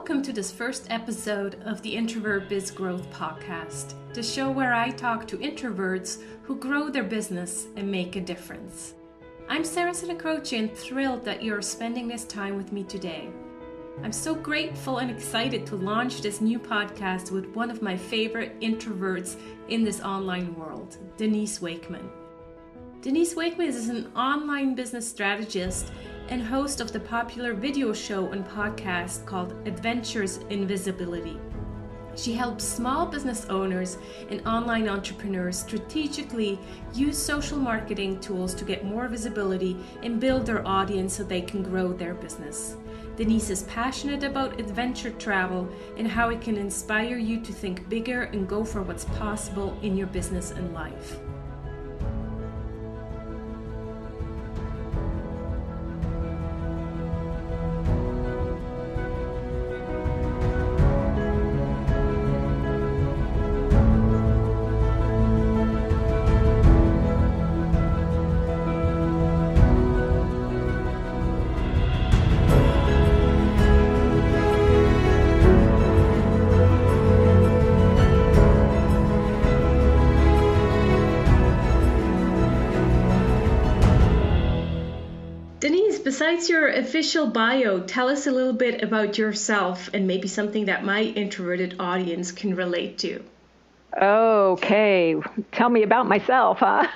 Welcome to this first episode of the Introvert Biz Growth Podcast, the show where I talk to introverts who grow their business and make a difference. I'm Sarah Sinacroce and thrilled that you're spending this time with me today. I'm so grateful and excited to launch this new podcast with one of my favorite introverts in this online world, Denise Wakeman. Denise Wakeman is an online business strategist and host of the popular video show and podcast called Adventures in Visibility. She helps small business owners and online entrepreneurs strategically use social marketing tools to get more visibility and build their audience so they can grow their business. Denise is passionate about adventure travel and how it can inspire you to think bigger and go for what's possible in your business and life. Besides your official bio, tell us a little bit about yourself and maybe something that my introverted audience can relate to. Okay, tell me about myself, huh?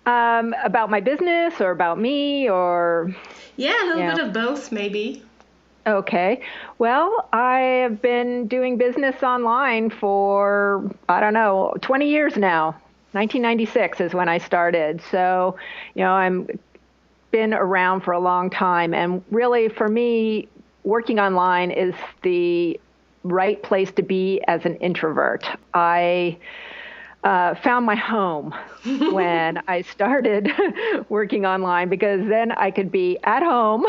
About my business or about me or? Yeah, a little bit of both maybe. Okay, well, I have been doing business online for, 20 years now. 1996 is when I started. So, I'm been around for a long time. And really, for me, working online is the right place to be as an introvert. I found my home when I started working online because then I could be at home.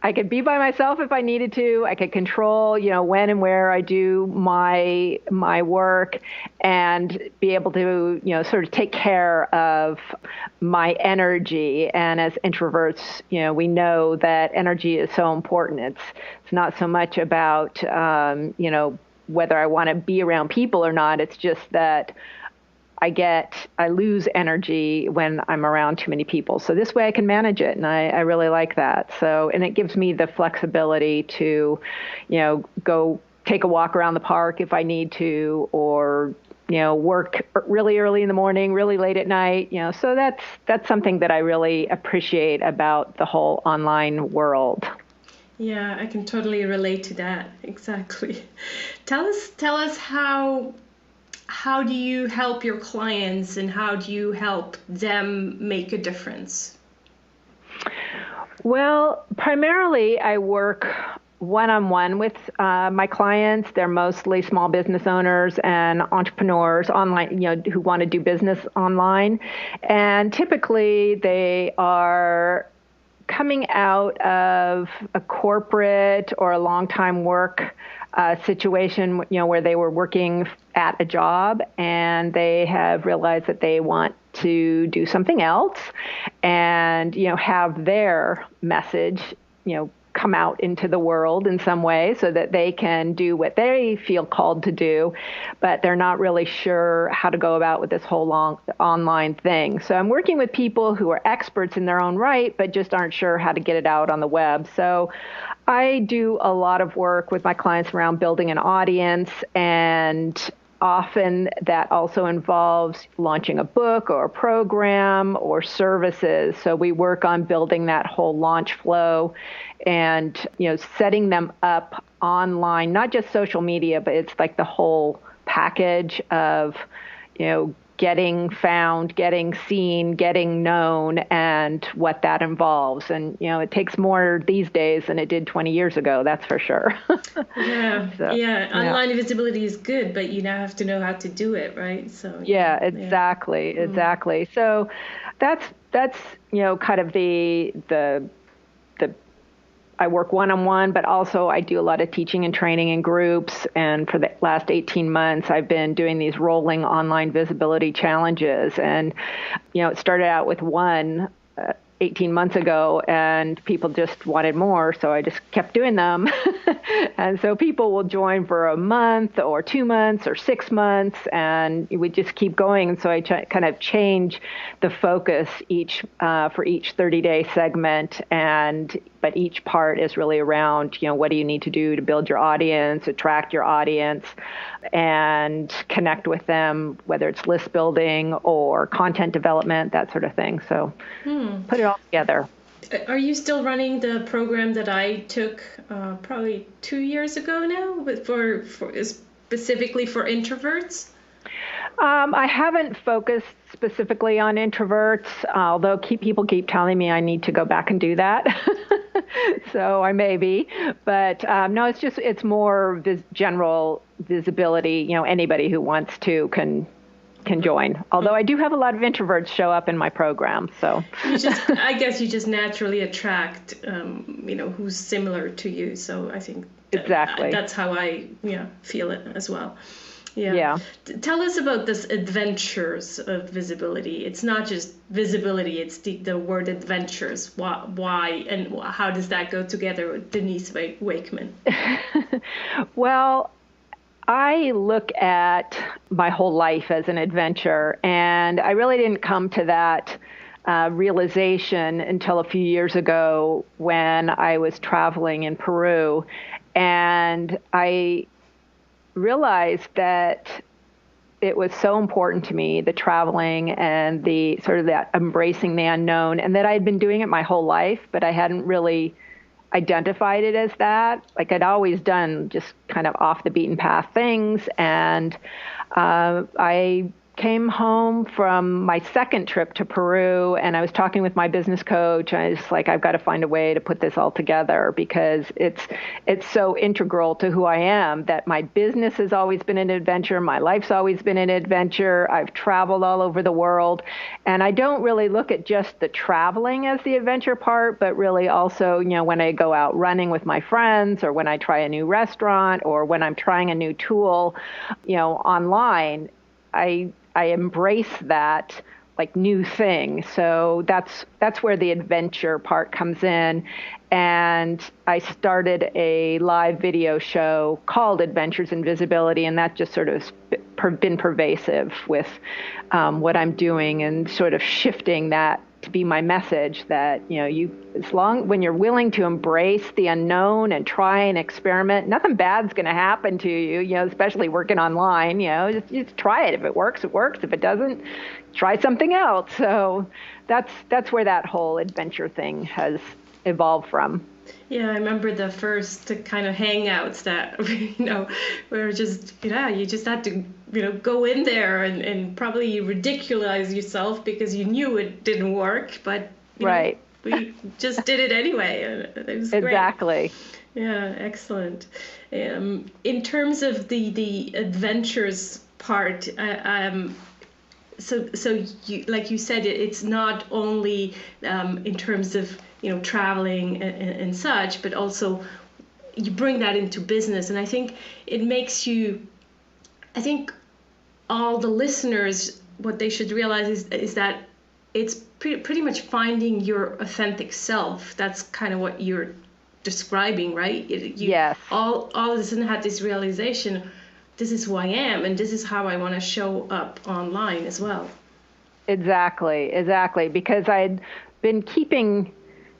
I could be by myself if I needed to. I could control, when and where I do my work and be able to, sort of take care of my energy. And as introverts, we know that energy is so important. It's not so much about, whether I want to be around people or not. It's just that I lose energy when I'm around too many people. So this way I can manage it. And I really like that. So, and it gives me the flexibility to, go take a walk around the park if I need to, or, work really early in the morning, really late at night, so that's something that I really appreciate about the whole online world. Yeah, I can totally relate to that. Exactly. Tell us how do you help your clients and how do you help them make a difference? Well, primarily I work one-on-one with my clients. They're mostly small business owners and entrepreneurs online, who want to do business online. And typically they are coming out of a corporate or a long-time work situation, where they were working at a job and they have realized that they want to do something else and, have their message, come out into the world in some way so that they can do what they feel called to do, but they're not really sure how to go about with this whole long online thing. So I'm working with people who are experts in their own right, but just aren't sure how to get it out on the web. So I do a lot of work with my clients around building an audience, and often that also involves launching a book or a program or services. So we work on building that whole launch flow and, setting them up online, not just social media, but it's like the whole package of, getting found, getting seen, getting known, and what that involves. And, it takes more these days than it did 20 years ago, that's for sure. Yeah. Online visibility is good, but you now have to know how to do it, right? So yeah, exactly. So that's kind of the I work one-on-one, but also I do a lot of teaching and training in groups. And for the last 18 months, I've been doing these rolling online visibility challenges. And, it started out with one 18 months ago, and people just wanted more, so I just kept doing them. And so people will join for a month or 2 months or 6 months, and we just keep going. And so I kind of change the focus for each 30-day segment, but each part is really around, what do you need to do to build your audience, attract your audience, and connect with them, whether it's list building or content development, that sort of thing. So put it all together. Are you still running the program that I took probably 2 years ago now, but for specifically for introverts? I haven't focused specifically on introverts, although people keep telling me I need to go back and do that. So I may be, but no, it's more general visibility. Anybody who wants to can join. Although I do have a lot of introverts show up in my program, so I guess you just naturally attract, who's similar to you. So I think exactly that's how I feel it as well. Yeah. Tell us about this adventures of visibility. It's not just visibility, it's the word adventures. Why and how does that go together with Denise Wakeman? Well, I look at my whole life as an adventure, and I really didn't come to that realization until a few years ago when I was traveling in Peru, and I realized that it was so important to me, the traveling and the sort of that embracing the unknown, and that I'd been doing it my whole life, but I hadn't really identified it as that. Like I'd always done just kind of off the beaten path things. And I came home from my second trip to Peru, and I was talking with my business coach. And I was like, I've got to find a way to put this all together because it's so integral to who I am, that my business has always been an adventure. My life's always been an adventure. I've traveled all over the world. And I don't really look at just the traveling as the adventure part, but really also, when I go out running with my friends, or when I try a new restaurant, or when I'm trying a new tool, online, I embrace that like new thing. So that's where the adventure part comes in. And I started a live video show called Adventures in Visibility, and that just sort of been pervasive with what I'm doing, and sort of shifting that to be my message that, when you're willing to embrace the unknown and try and experiment, nothing bad's going to happen to you, especially working online, just try it. If it works, it works. If it doesn't, try something else. So that's where that whole adventure thing has evolved from. Yeah, I remember the first kind of hangouts that, were just, you just had to, go in there and probably ridiculous yourself because you knew it didn't work, but right. We just did it anyway. And it was exactly. Great. Yeah, excellent. In terms of the adventures part, so you, like you said, it's not only in terms of traveling and such, but also you bring that into business. And I think it makes you, I think all the listeners, what they should realize is that it's pretty much finding your authentic self. That's kind of what you're describing, right? Yes. All of a sudden had this realization, this is who I am, and this is how I want to show up online as well. Exactly. Because I'd been keeping,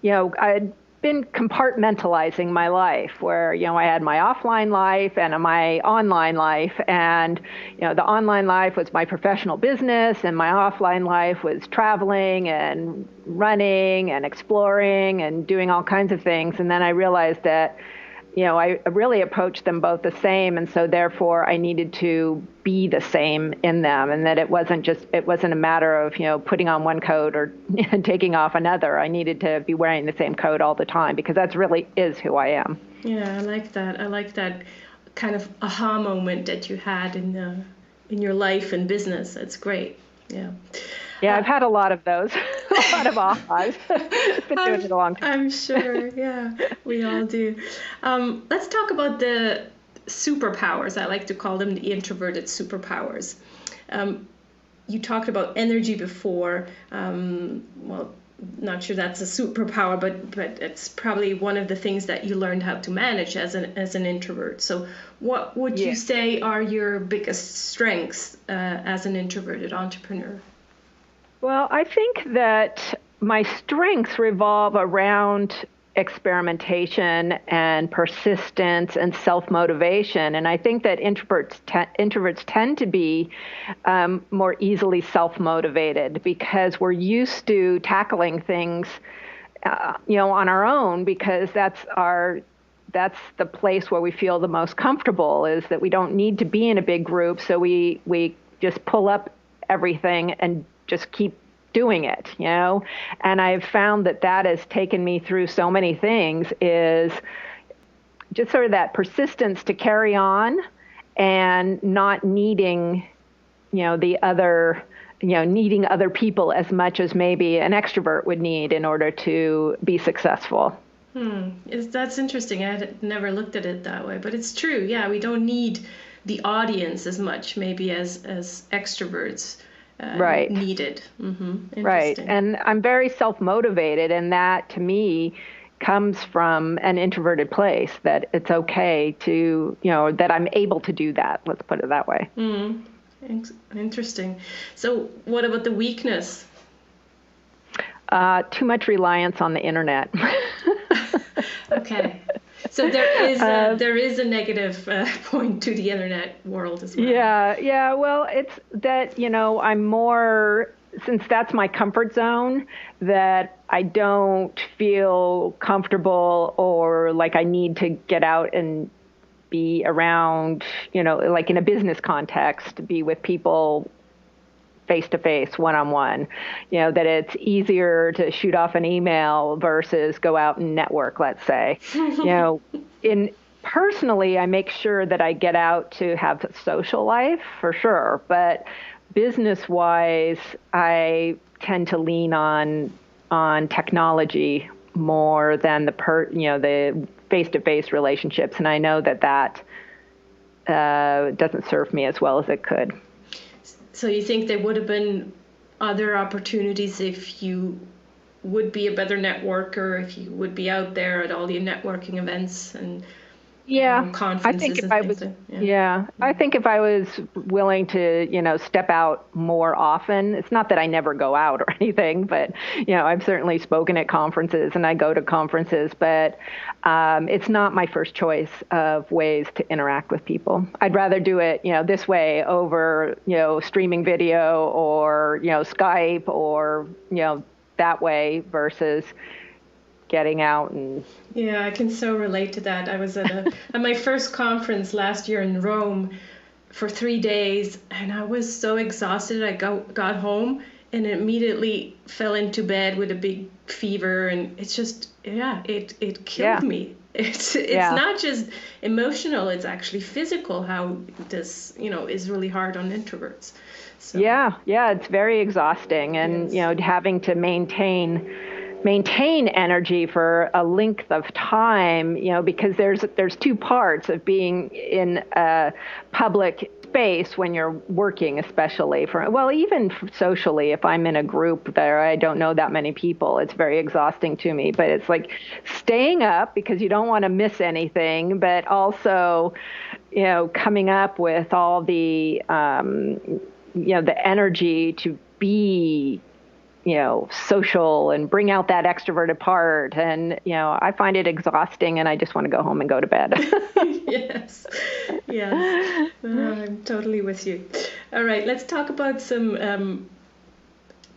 I'd been compartmentalizing my life where, I had my offline life and my online life. And, the online life was my professional business, and my offline life was traveling and running and exploring and doing all kinds of things. And then I realized that, I really approached them both the same. And so therefore I needed to be the same in them, and that it wasn't a matter of, putting on one coat or taking off another. I needed to be wearing the same coat all the time, because that's really is who I am. Yeah, I like that. I like that kind of aha moment that you had in your life and business. That's great. Yeah. Yeah, I've had a lot of those, a lot of ahas. Been doing it a long time. I'm sure, yeah, we all do. Let's talk about the superpowers. I like to call them the introverted superpowers. You talked about energy before. Well, not sure that's a superpower, but it's probably one of the things that you learned how to manage as an introvert. So what would you say are your biggest strengths as an introverted entrepreneur? Well, I think that my strengths revolve around experimentation and persistence and self-motivation. And I think that introverts tend to be more easily self-motivated because we're used to tackling things, on our own, because that's the place where we feel the most comfortable, is that we don't need to be in a big group. So we just pull up everything and just keep doing it, and I've found that has taken me through so many things, is just sort of that persistence to carry on and not needing, needing other people as much as maybe an extrovert would need in order to be successful. That's interesting. I had never looked at it that way, but it's true. Yeah, we don't need the audience as much maybe as extroverts. Right. Needed. Right. And I'm very self-motivated, and that to me comes from an introverted place, that it's okay to, that I'm able to do that. Let's put it that way. Interesting. So what about the weakness? Too much reliance on the internet. Okay. So there is a negative point to the internet world as well. Yeah. Well, it's that, I'm more, since that's my comfort zone, that I don't feel comfortable or like I need to get out and be around, like in a business context, be with people face-to-face, one-on-one, that it's easier to shoot off an email versus go out and network, let's say. Personally, I make sure that I get out to have a social life, for sure. But business-wise, I tend to lean on technology more than the face-to-face relationships. And I know that doesn't serve me as well as it could. So you think there would have been other opportunities if you would be a better networker, if you would be out there at all the networking events and conferences? I think if I was willing to, step out more often, it's not that I never go out or anything, but, I've certainly spoken at conferences and I go to conferences, but it's not my first choice of ways to interact with people. I'd rather do it, this way over, streaming video or, Skype or, that way versus getting out and... Yeah, I can so relate to that. I was at my first conference last year in Rome for 3 days, and I was so exhausted. I got home and immediately fell into bed with a big fever, and it's just, it killed me. It's not just emotional, it's actually physical, how this, is really hard on introverts. So. Yeah, it's very exhausting, and, having to maintain energy for a length of time, because there's two parts of being in a public space when you're working, especially even socially. If I'm in a group there, I don't know that many people, it's very exhausting to me. But it's like staying up because you don't want to miss anything, but also, coming up with all the, the energy to be social and bring out that extroverted part. And, I find it exhausting and I just want to go home and go to bed. Yes. I'm totally with you. All right. Let's talk about some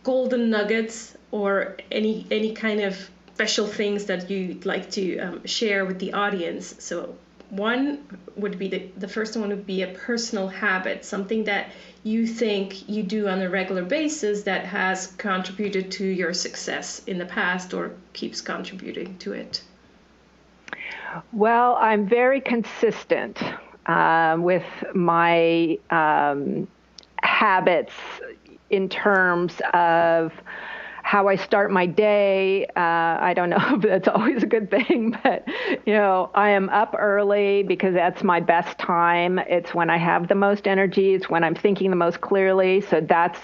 golden nuggets or any kind of special things that you'd like to share with the audience. So one would be the first one would be a personal habit, something that you think you do on a regular basis that has contributed to your success in the past or keeps contributing to it. Well, I'm very consistent with my habits in terms of how I start my day, I don't know if that's always a good thing, but, I am up early because that's my best time. It's when I have the most energy. It's when I'm thinking the most clearly. So that's,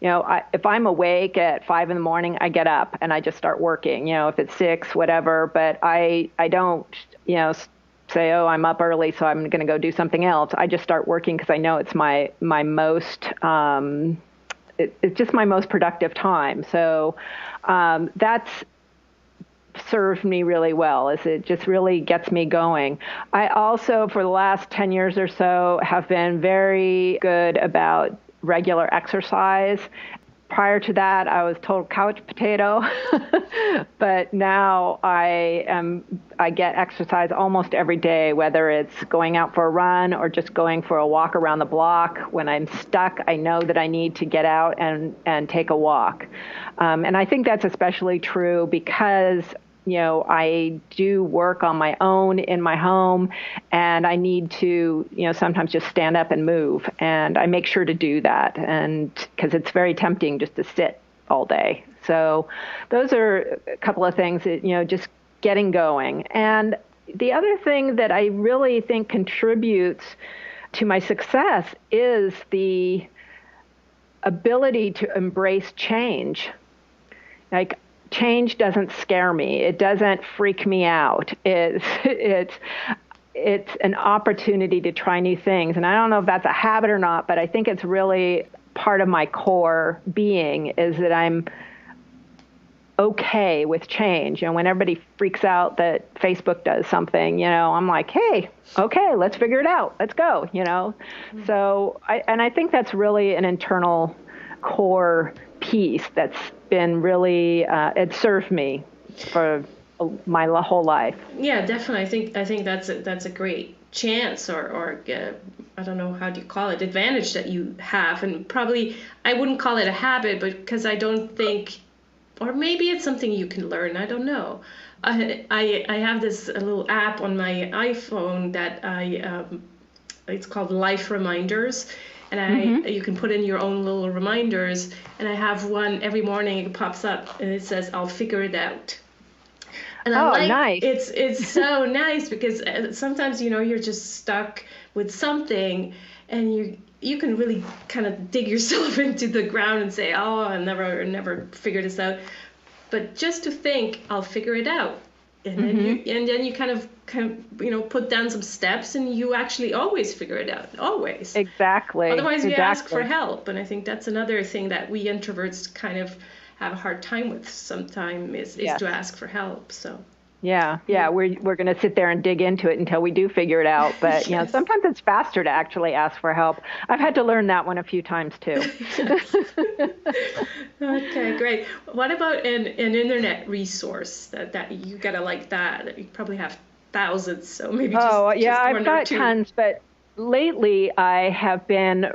if I'm awake at 5 in the morning, I get up and I just start working, if it's 6, whatever. But I don't, say, oh, I'm up early, so I'm going to go do something else. I just start working because I know it's my most, it's just my most productive time. So that's served me really well, as it just really gets me going. I also, for the last 10 years or so, have been very good about regular exercise. Prior to that, I was total couch potato, but now I get exercise almost every day, whether it's going out for a run or just going for a walk around the block. When I'm stuck, I know that I need to get out and take a walk. And I think that's especially true because I do work on my own in my home, and I need to, sometimes just stand up and move. And I make sure to do that, and because it's very tempting just to sit all day. So those are a couple of things that, just getting going. And the other thing that I really think contributes to my success is the ability to embrace change. Like, change doesn't scare me. It doesn't freak me out. It's an opportunity to try new things. And I don't know if that's a habit or not, but I think it's really part of my core being is that I'm okay with change. And when everybody freaks out that Facebook does something, I'm like, hey, okay, let's figure it out. Let's go, Mm-hmm. So I think that's really an internal core piece that's been really, it served me for my whole life. Yeah, definitely. I think that's a great chance or I don't know, how do you call it, advantage that you have. And probably I wouldn't call it a habit, but because I don't think, or maybe it's something you can learn. I don't know. I have this little app on my iPhone that it's called Life Reminders. And you can put in your own little reminders. And I have one every morning. It pops up and it says, "I'll figure it out." And I'm like, nice. It's so nice because sometimes, you're just stuck with something and you can really kind of dig yourself into the ground and say, oh, I'll never figure this out. But just to think, I'll figure it out. And then you kind of put down some steps, and you actually always figure it out. Always. Exactly. Otherwise, we ask for help, and I think that's another thing that we introverts kind of have a hard time with sometimes is to ask for help. So. Yeah, we're going to sit there and dig into it until we do figure it out. But Yes. Sometimes it's faster to actually ask for help. I've had to learn that one a few times too. Okay, great. What about an internet resource that you gotta like that? You probably have thousands, so maybe just I've got tons, but lately I have been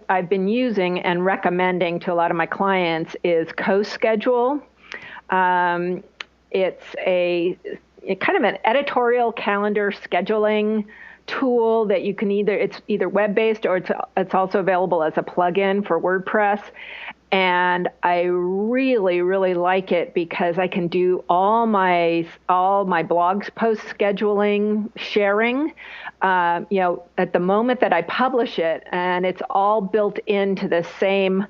I've been using and recommending to a lot of my clients is CoSchedule. It's a kind of an editorial calendar scheduling tool that you can it's either web-based or it's also available as a plugin for WordPress. And I really, really like it because I can do all my blog post scheduling, sharing, at the moment that I publish it, and it's all built into the same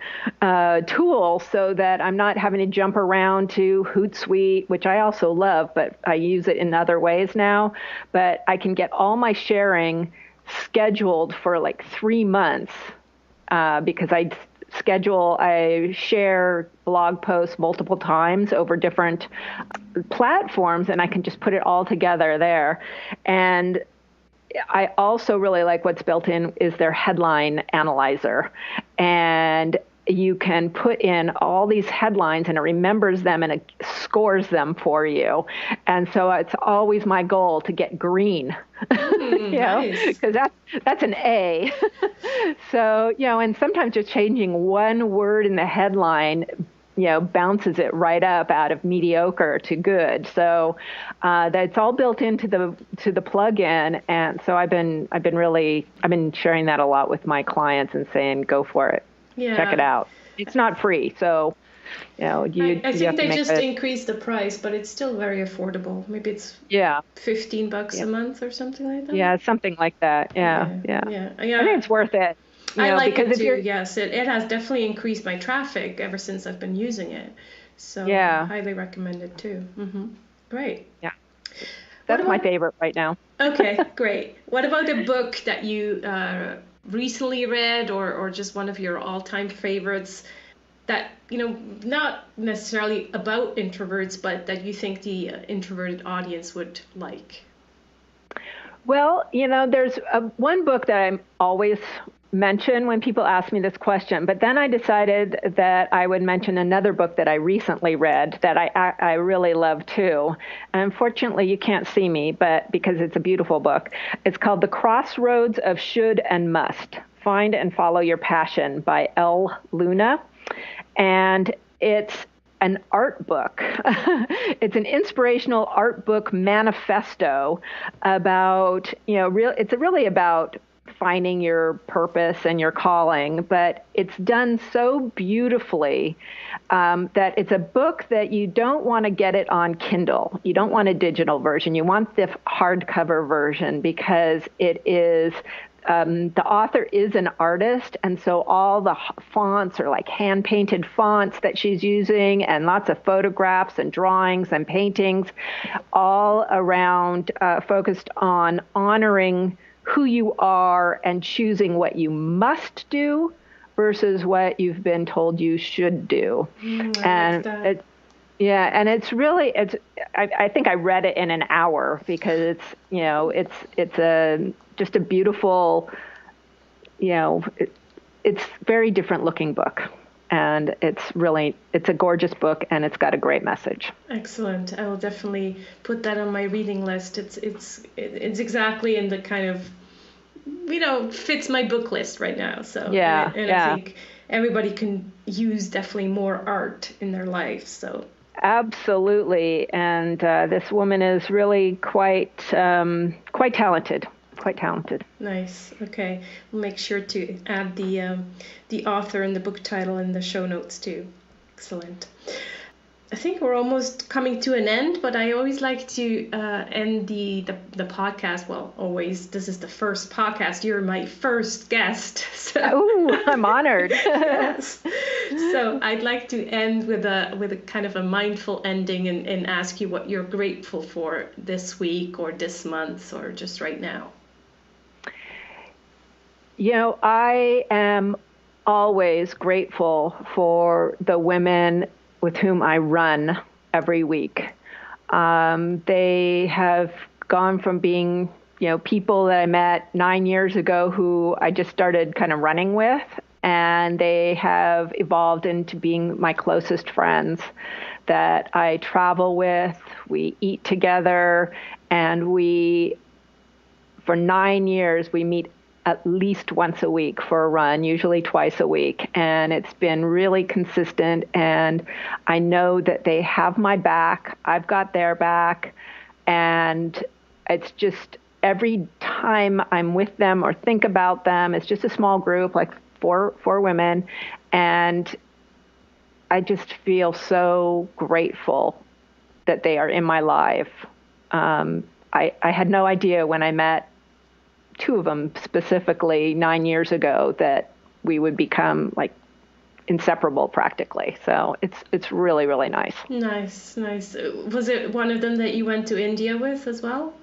tool so that I'm not having to jump around to Hootsuite, which I also love, but I use it in other ways now. But I can get all my sharing scheduled for like 3 months because I share blog posts multiple times over different platforms, and I can just put it all together there. And I also really like what's built in is their headline analyzer. And you can put in all these headlines and it remembers them and it scores them for you. And so it's always my goal to get green, because that's an A. So, and sometimes just changing one word in the headline, bounces it right up out of mediocre to good. So that's all built into the plugin. And so I've been sharing that a lot with my clients and saying, go for it. Yeah. Check it out. It's not free, so I you have think to they make just it. increased the price, but it's still very affordable. Maybe it's Yeah, $15 yeah, a month or something like that. yeah, something like that. Yeah, Yeah, yeah. yeah, I think yeah. it's worth it, I like because it if too. you're, Yes, it has definitely increased my traffic ever since I've been using it. So yeah, highly recommend it too. Great. yeah, What that's my about? favorite right now. Okay, great. What about a book that you recently read, or just one of your all-time favorites that, not necessarily about introverts, but that you think the introverted audience would like? Well, there's one book that I always mention when people ask me this question, but then I decided that I would mention another book that I recently read that I really love too. And unfortunately, you can't see me, but because it's a beautiful book. It's called The Crossroads of Should and Must: Find and Follow Your Passion by L. Luna. And it's an art book. It's an inspirational art book manifesto about, it's really about finding your purpose and your calling, but it's done so beautifully that it's a book that you don't want to get it on Kindle. You don't want a digital version. You want the hardcover version because it is the author is an artist, and so all the fonts are like hand-painted fonts that she's using, and lots of photographs and drawings and paintings, all around focused on honoring who you are and choosing what you must do versus what you've been told you should do. I like that. Yeah, and I think I read it in an hour because it's just a beautiful, it's very different looking book. And it's a gorgeous book, and it's got a great message. Excellent. I will definitely put that on my reading list. It's exactly in the kind of, fits my book list right now. So Yeah, and yeah. I think everybody can use definitely more art in their life. So Absolutely. And this woman is really quite talented. Quite talented. nice. Okay, we'll make sure to add the author and the book title in the show notes too. Excellent. I think we're almost coming to an end, but I always like to end the podcast. Well, always. This is the first podcast. You're my first guest. So. Oh, I'm honored. Yes. So I'd like to end with a kind of a mindful ending and ask you what you're grateful for this week or this month or just right now. I am always grateful for the women with whom I run every week. They have gone from being, people that I met 9 years ago who I just started kind of running with, and they have evolved into being my closest friends that I travel with. We eat together, and for 9 years, we meet at least once a week for a run, usually twice a week. And it's been really consistent. And I know that they have my back. I've got their back. And it's just every time I'm with them or think about them, it's just a small group, like four women. And I just feel so grateful that they are in my life. I had no idea when I met two of them specifically 9 years ago that we would become like inseparable practically. So it's really, really nice. Nice. Was it one of them that you went to India with as well?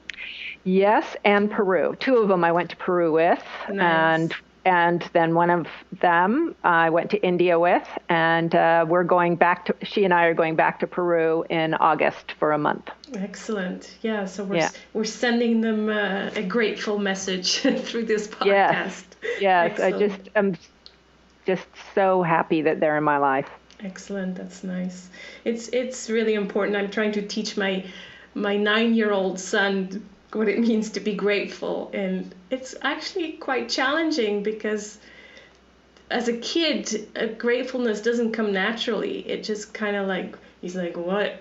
Yes, and Peru. Two of them I went to Peru with, Nice. and then one of them I went to India with, and she and I are going back to Peru in August for a month. Excellent. Yeah, so we're sending them a grateful message through this podcast. Yes. Excellent. I'm just so happy that they're in my life. Excellent. That's nice. It's really important. I'm trying to teach my 9-year-old son what it means to be grateful, and it's actually quite challenging because as a kid, gratefulness doesn't come naturally. It just kind of like, he's like, what,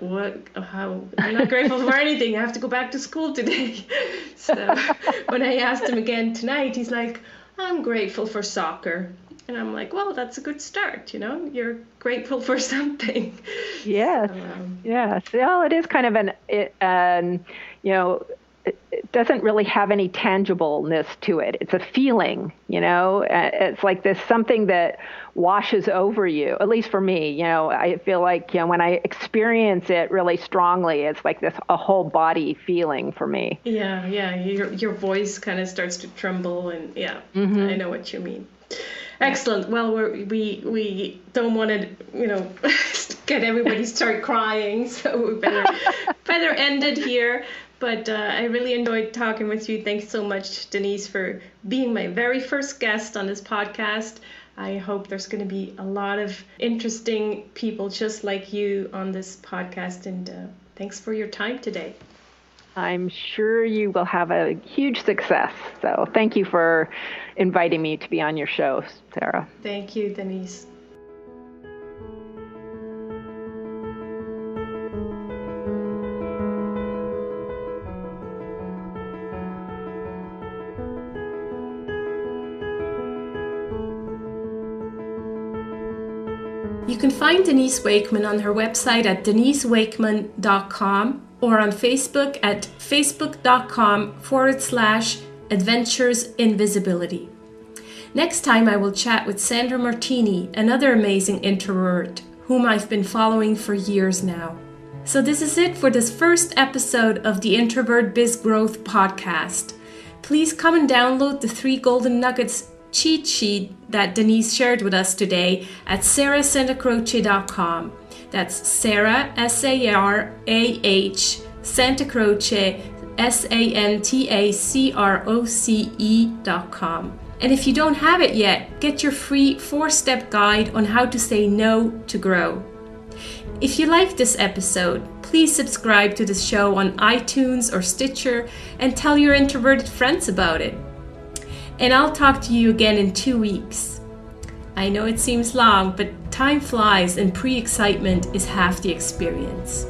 how, I'm not grateful for anything. I have to go back to school today. So when I asked him again tonight, he's like, I'm grateful for soccer. And I'm like, well, that's a good start. You're grateful for something. Yes. Yes. Well, it is kind of it doesn't really have any tangibleness to it. It's a feeling, It's like there's something that washes over you, at least for me. I feel like, when I experience it really strongly, it's like a whole body feeling for me. Yeah. Your voice kind of starts to tremble, and mm-hmm. I know what you mean. Excellent. Well, we don't want to, get everybody start crying, so we better end it here. But I really enjoyed talking with you. Thanks so much, Denise, for being my very first guest on this podcast. I hope there's going to be a lot of interesting people just like you on this podcast. And thanks for your time today. I'm sure you will have a huge success. So thank you for inviting me to be on your show, Sarah. Thank you, Denise. You can find Denise Wakeman on her website at denisewakeman.com or on Facebook at facebook.com/Adventures in Visibility. Next time I will chat with Sandra Martini, another amazing introvert whom I've been following for years now. So this is it for this first episode of the Introvert Biz Growth podcast. Please come and download the 3 Golden Nuggets cheat sheet that Denise shared with us today at sarahsantacroce.com. That's Sarah, S-A-R-A-H, Santa Croce, SANTACROCE.com. And if you don't have it yet, get your free 4-step guide on how to say no to grow. If you like this episode, please subscribe to the show on iTunes or Stitcher and tell your introverted friends about it. And I'll talk to you again in 2 weeks. I know it seems long, but time flies and pre-excitement is half the experience.